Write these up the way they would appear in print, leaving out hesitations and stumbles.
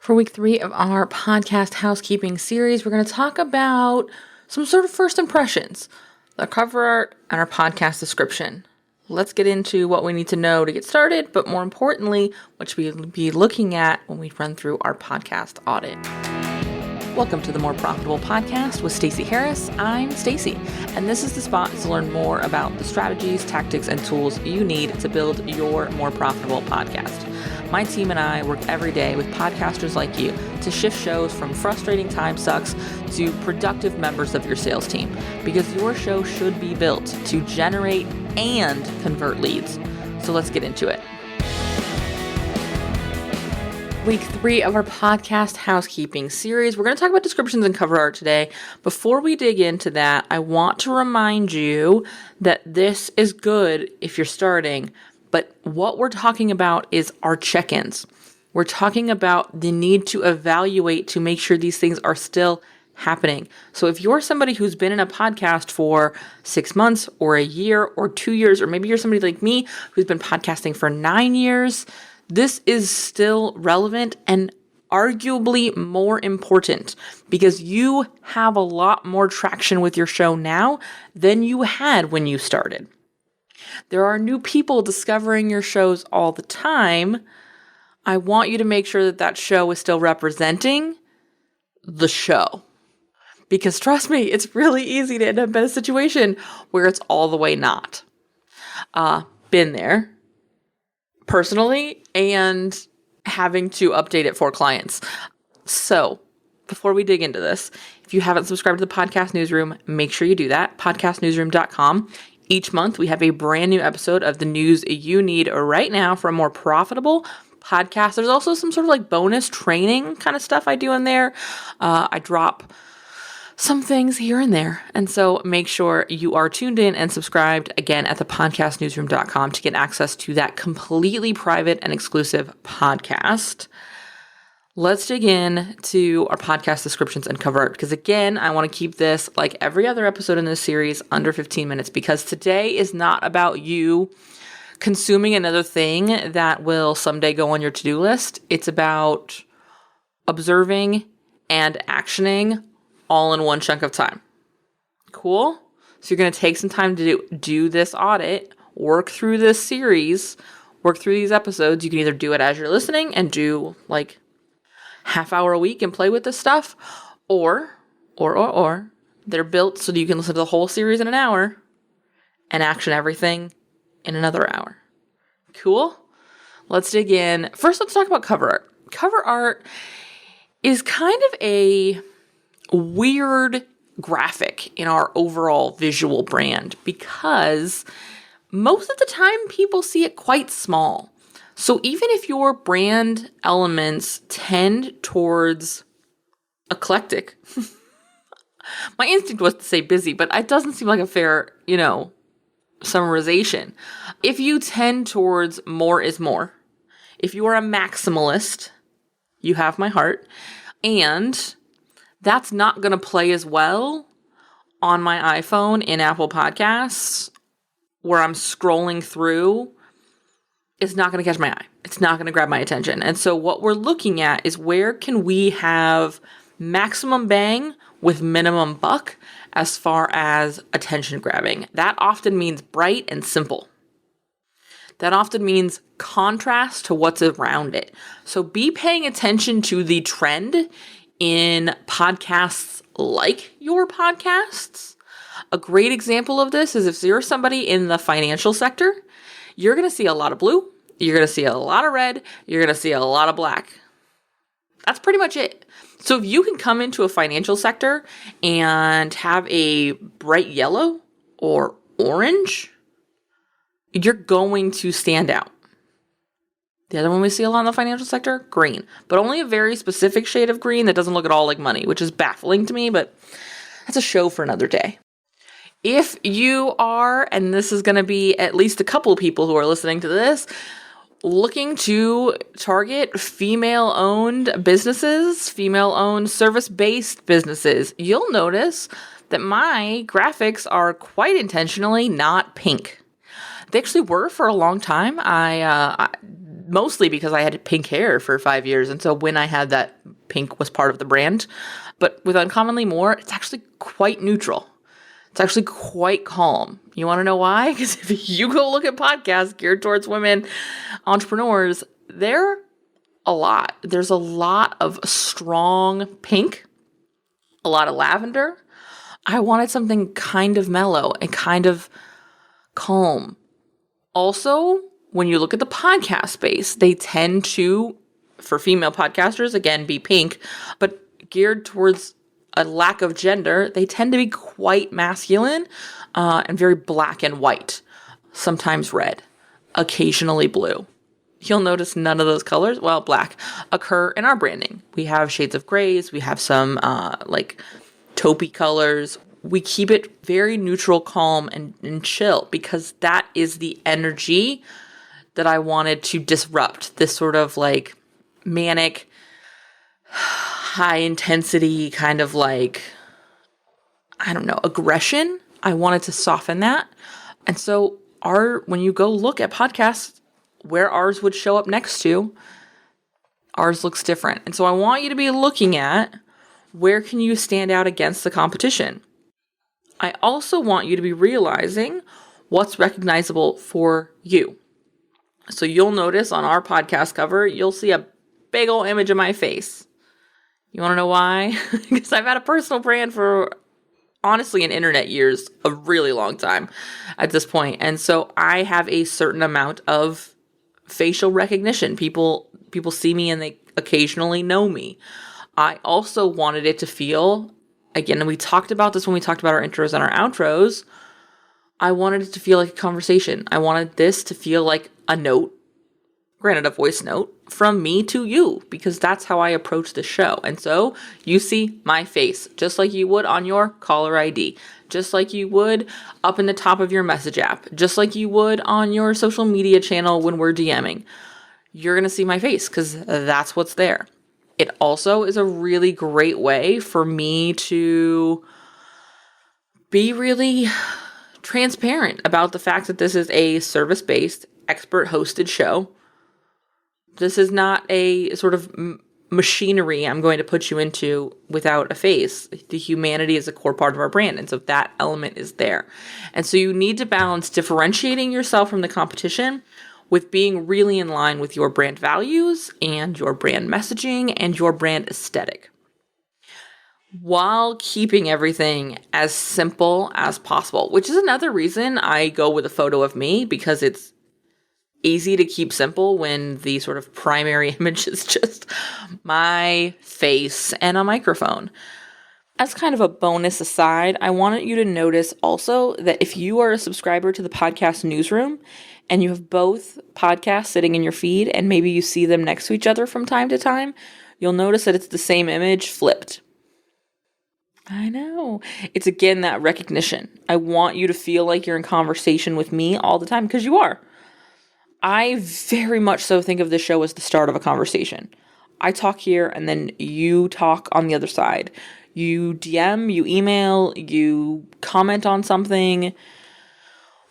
For week 3 of our podcast housekeeping series, we're going to talk about some sort of first impressions, the cover art, and our podcast description. Let's get into what we need to know to get started, but more importantly, what should we be looking at when we run through our podcast audit. Welcome to the More Profitable Podcast with Stacey Harris. I'm Stacey, and this is the spot to learn more about the strategies, tactics, and tools you need to build your more profitable podcast. My team and I work every day with podcasters like you to shift shows from frustrating time sucks to productive members of your sales team, because your show should be built to generate and convert leads. So let's get into it. Week 3 of our podcast housekeeping series. We're going to talk about descriptions and cover art today. Before we dig into that, I want to remind you that this is good if you're starting, but what we're talking about is our check-ins. We're talking about the need to evaluate to make sure these things are still happening. So if you're somebody who's been in a podcast for 6 months or a year or 2 years, or maybe you're somebody like me who's been podcasting for 9 years, this is still relevant and arguably more important because you have a lot more traction with your show now than you had when you started. There are new people discovering your shows all the time. I want you to make sure that that show is still representing the show. Because trust me, it's really easy to end up in a situation where it's all the way not. Been there personally and having to update it for clients. So before we dig into this, if you haven't subscribed to the podcast newsroom, make sure you do that. Podcastnewsroom.com. Each month we have a brand new episode of the news you need right now for a more profitable podcast. There's also some sort of like bonus training kind of stuff I do in there. I drop some things here and there. And so make sure you are tuned in and subscribed again at the podcastnewsroom.com to get access to that completely private and exclusive podcast. Let's dig in to our podcast descriptions and cover art, because again, I want to keep this, like every other episode in this series, under 15 minutes, because today is not about you consuming another thing that will someday go on your to-do list. It's about observing and actioning all in one chunk of time. Cool? So you're going to take some time to do this audit, work through this series, work through these episodes. You can either do it as you're listening and do like half hour a week and play with this stuff, or they're built so that you can listen to the whole series in an hour and action everything in another hour. Cool? Let's dig in. First, let's talk about cover art. Cover art is kind of a weird graphic in our overall visual brand because most of the time people see it quite small. So even if your brand elements tend towards eclectic, my instinct was to say busy, but it doesn't seem like a fair, summarization. If you tend towards more is more, if you are a maximalist, you have my heart, and that's not going to play as well on my iPhone in Apple Podcasts where I'm scrolling through. It's not going to catch my eye. It's not going to grab my attention. And so what we're looking at is where can we have maximum bang with minimum buck as far as attention grabbing. That often means bright and simple. That often means contrast to what's around it. So be paying attention to the trend in podcasts like your podcasts. A great example of this is if you're somebody in the financial sector, you're going to see a lot of blue, you're going to see a lot of red, you're going to see a lot of black. That's pretty much it. So if you can come into a financial sector and have a bright yellow or orange, you're going to stand out. The other one we see a lot in the financial sector, green, but only a very specific shade of green that doesn't look at all like money, which is baffling to me, but that's a show for another day. If you are, and this is going to be at least a couple of people who are listening to this, looking to target female-owned businesses, female-owned service-based businesses, you'll notice that my graphics are quite intentionally not pink. They actually were for a long time. mostly because I had pink hair for 5 years. And so when I had that, pink was part of the brand. But with Uncommonly More, it's actually quite neutral. It's actually quite calm. You want to know why? Because if you go look at podcasts geared towards women entrepreneurs, there's a lot of strong pink, a lot of lavender. I wanted something kind of mellow and kind of calm. Also, when you look at the podcast space, they tend to, for female podcasters, again, be pink, but geared towards a lack of gender, they tend to be quite masculine and very black and white, sometimes red, occasionally blue. You'll notice none of those colors, well, black, occur in our branding. We have shades of grays, we have some like taupey colors. We keep it very neutral, calm, and chill because that is the energy that I wanted to disrupt. This sort of like manic, high intensity kind of like, I don't know, aggression. I wanted to soften that. And so when you go look at podcasts where ours would show up next to, ours looks different. And so I want you to be looking at where can you stand out against the competition. I also want you to be realizing what's recognizable for you. So you'll notice on our podcast cover, you'll see a big old image of my face. You want to know why? Because I've had a personal brand for, honestly, in internet years, a really long time at this point. And so I have a certain amount of facial recognition. People see me and they occasionally know me. I also wanted it to feel, again, and we talked about this when we talked about our intros and our outros, I wanted it to feel like a conversation. I wanted this to feel like a note, granted a voice note, from me to you, because that's how I approach the show. And so you see my face, just like you would on your caller ID, just like you would up in the top of your message app, just like you would on your social media channel when we're DMing. You're going to see my face because that's what's there. It also is a really great way for me to be really transparent about the fact that this is a service-based, expert-hosted show. This is not a sort of machinery I'm going to put you into without a face. The humanity is a core part of our brand, and so that element is there. And so you need to balance differentiating yourself from the competition with being really in line with your brand values and your brand messaging and your brand aesthetic, while keeping everything as simple as possible, which is another reason I go with a photo of me, because it's easy to keep simple when the sort of primary image is just my face and a microphone. As kind of a bonus aside, I wanted you to notice also that if you are a subscriber to the podcast newsroom and you have both podcasts sitting in your feed and maybe you see them next to each other from time to time, you'll notice that it's the same image flipped. I know. It's again that recognition. I want you to feel like you're in conversation with me all the time, because you are. I very much so think of this show as the start of a conversation. I talk here and then you talk on the other side. You DM, you email, you comment on something,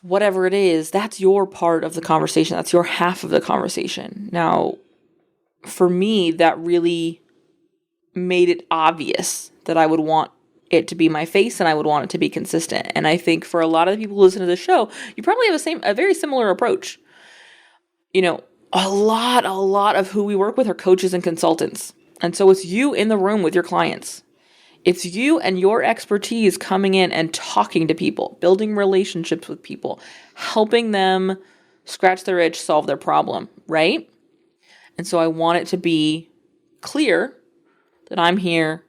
whatever it is, that's your part of the conversation. That's your half of the conversation. Now, for me, that really made it obvious that I would want it to be my face and I would want it to be consistent. And I think for a lot of the people who listen to this show, you probably have a very similar approach. You know, a lot of who we work with are coaches and consultants. And so it's you in the room with your clients. It's you and your expertise coming in and talking to people, building relationships with people, helping them scratch their itch, solve their problem, right? And so I want it to be clear that I'm here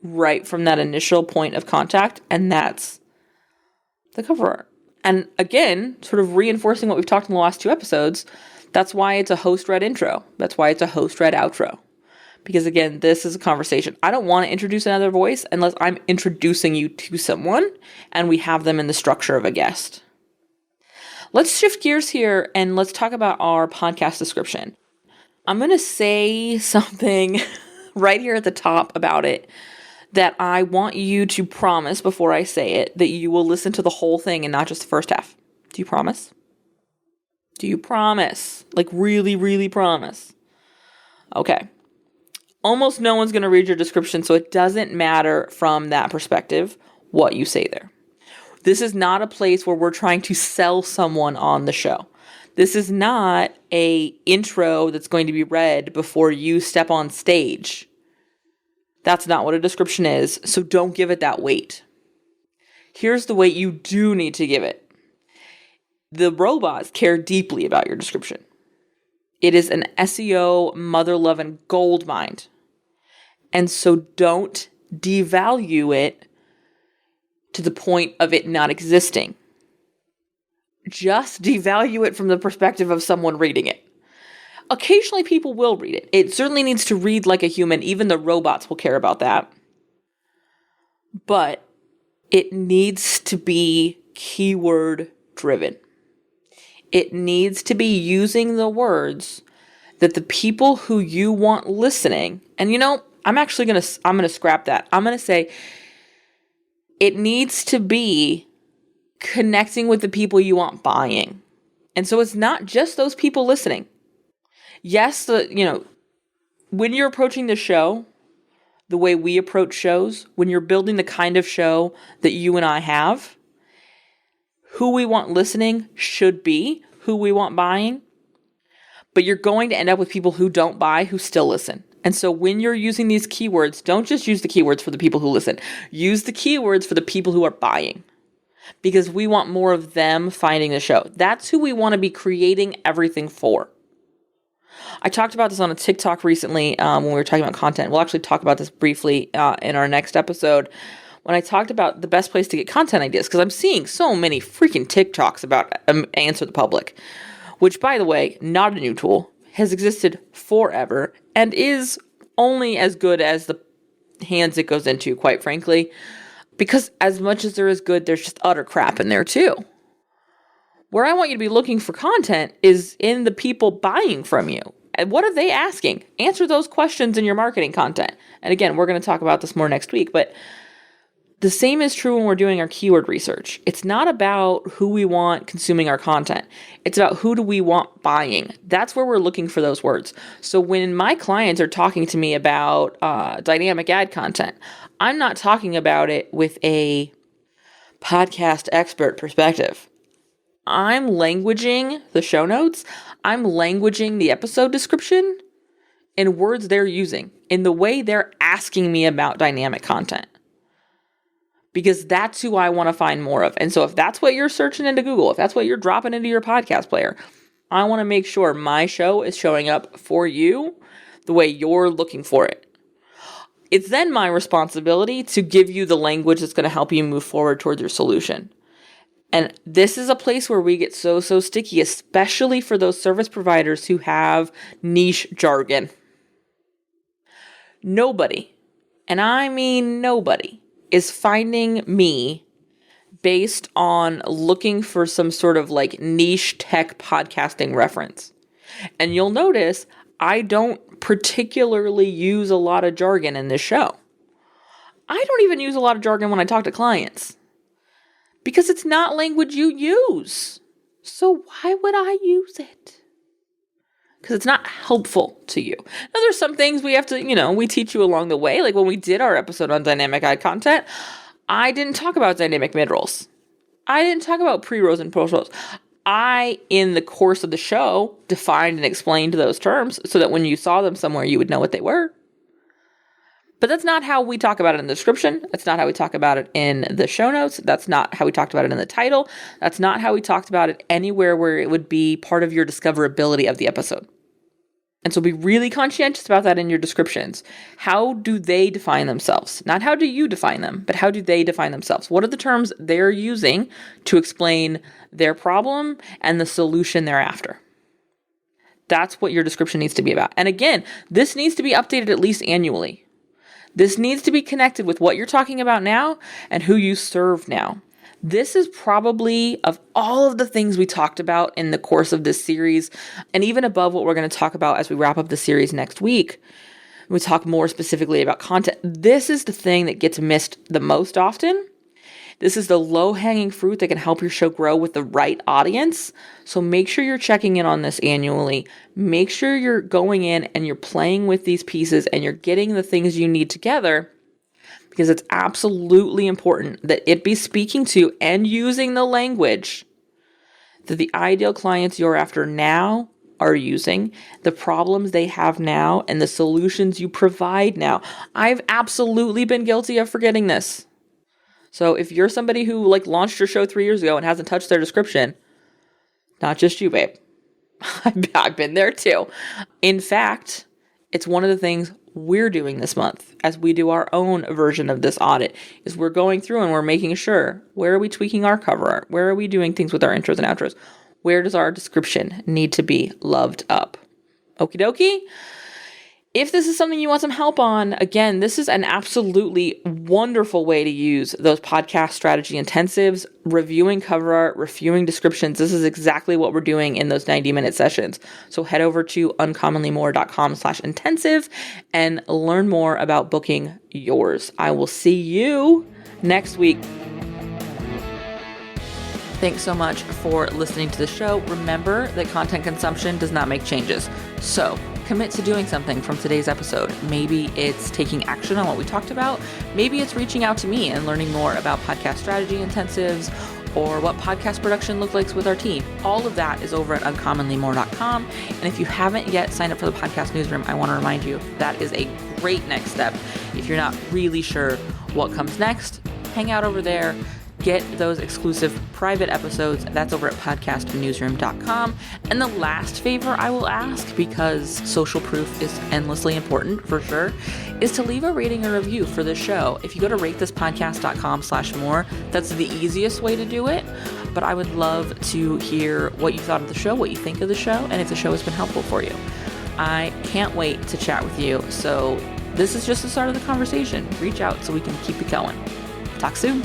right from that initial point of contact, and that's the cover art. And again, sort of reinforcing what we've talked in the last 2 episodes, that's why it's a host-read intro. That's why it's a host-read outro. Because again, this is a conversation. I don't want to introduce another voice unless I'm introducing you to someone and we have them in the structure of a guest. Let's shift gears here and let's talk about our podcast description. I'm going to say something right here at the top about it that I want you to promise before I say it that you will listen to the whole thing and not just the first half. Do you promise? Do you promise? Like really, really promise? Okay. Almost no one's going to read your description, so it doesn't matter from that perspective what you say there. This is not a place where we're trying to sell someone on the show. This is not a intro that's going to be read before you step on stage. That's not what a description is, so don't give it that weight. Here's the weight you do need to give it. The robots care deeply about your description. It is an SEO mother-loving gold mine. And so don't devalue it to the point of it not existing. Just devalue it from the perspective of someone reading it. Occasionally people will read it. It certainly needs to read like a human. Even the robots will care about that. But it needs to be keyword driven. It needs to be using the words that the people who you want listening, and I'm going to scrap that. I'm going to say it needs to be connecting with the people you want buying. And so it's not just those people listening. Yes, when you're approaching the show, the way we approach shows, when you're building the kind of show that you and I have, who we want listening should be who we want buying. But you're going to end up with people who don't buy, who still listen. And so when you're using these keywords, don't just use the keywords for the people who listen. Use the keywords for the people who are buying. Because we want more of them finding the show. That's who we want to be creating everything for. I talked about this on a TikTok recently when we were talking about content. We'll actually talk about this briefly in our next episode. When I talked about the best place to get content ideas. Because I'm seeing so many freaking TikToks about Answer the Public. Which, by the way, not a new tool. Has existed forever. And is only as good as the hands it goes into, quite frankly. Because as much as there is good, there's just utter crap in there too. Where I want you to be looking for content is in the people buying from you. And what are they asking? Answer those questions in your marketing content. And again, we're going to talk about this more next week, but the same is true when we're doing our keyword research. It's not about who we want consuming our content. It's about who do we want buying. That's where we're looking for those words. So when my clients are talking to me about dynamic ad content, I'm not talking about it with a podcast expert perspective. I'm languaging the show notes. I'm languaging the episode description in words they're using, in the way they're asking me about dynamic content. Because that's who I want to find more of. And so if that's what you're searching into Google, if that's what you're dropping into your podcast player, I want to make sure my show is showing up for you the way you're looking for it. It's then my responsibility to give you the language that's going to help you move forward towards your solution. And this is a place where we get so sticky, especially for those service providers who have niche jargon. Nobody, and I mean nobody, is finding me based on looking for some sort of like niche tech podcasting reference. And you'll notice I don't particularly use a lot of jargon in this show. I don't even use a lot of jargon when I talk to clients because it's not language you use. So why would I use it? Because it's not helpful to you. Now, there's some things we have to, we teach you along the way. Like when we did our episode on dynamic ad content, I didn't talk about dynamic mid-rolls. I didn't talk about pre-rolls and post-rolls. I, in the course of the show, defined and explained those terms so that when you saw them somewhere, you would know what they were. But that's not how we talk about it in the description. That's not how we talk about it in the show notes. That's not how we talked about it in the title. That's not how we talked about it anywhere where it would be part of your discoverability of the episode. And so be really conscientious about that in your descriptions. How do they define themselves? Not how do you define them, but how do they define themselves? What are the terms they're using to explain their problem and the solution they're after? That's what your description needs to be about. And again, this needs to be updated at least annually. This needs to be connected with what you're talking about now and who you serve now. This is probably, of all of the things we talked about in the course of this series, and even above what we're going to talk about as we wrap up the series next week, we talk more specifically about content. This is the thing that gets missed the most often. This is the low-hanging fruit that can help your show grow with the right audience. So make sure you're checking in on this annually. Make sure you're going in and you're playing with these pieces and you're getting the things you need together, because it's absolutely important that it be speaking to and using the language that the ideal clients you're after now are using, the problems they have now, and the solutions you provide now. I've absolutely been guilty of forgetting this. So if you're somebody who launched your show 3 years ago and hasn't touched their description, not just you, babe. I've been there too. In fact, it's one of the things we're doing this month as we do our own version of this audit, is we're going through and we're making sure, where are we tweaking our cover art? Where are we doing things with our intros and outros? Where does our description need to be loved up? Okie dokie. If this is something you want some help on, again, this is an absolutely wonderful way to use those podcast strategy intensives, reviewing cover art, reviewing descriptions. This is exactly what we're doing in those 90-minute sessions. So head over to uncommonlymore.com/intensive and learn more about booking yours. I will see you next week. Thanks so much for listening to the show. Remember that content consumption does not make changes. So commit to doing something from today's episode. Maybe it's taking action on what we talked about. Maybe it's reaching out to me and learning more about podcast strategy intensives or what podcast production looks like with our team. All of that is over at uncommonlymore.com. And if you haven't yet signed up for the podcast newsroom, I want to remind you that is a great next step. If you're not really sure what comes next, hang out over there. Get those exclusive private episodes. That's over at podcastnewsroom.com. And the last favor I will ask, because social proof is endlessly important for sure, is to leave a rating or review for the show. If you go to ratethispodcast.com/more, that's the easiest way to do it. But I would love to hear what you thought of the show, what you think of the show, and if the show has been helpful for you. I can't wait to chat with you. So this is just the start of the conversation. Reach out so we can keep it going. Talk soon.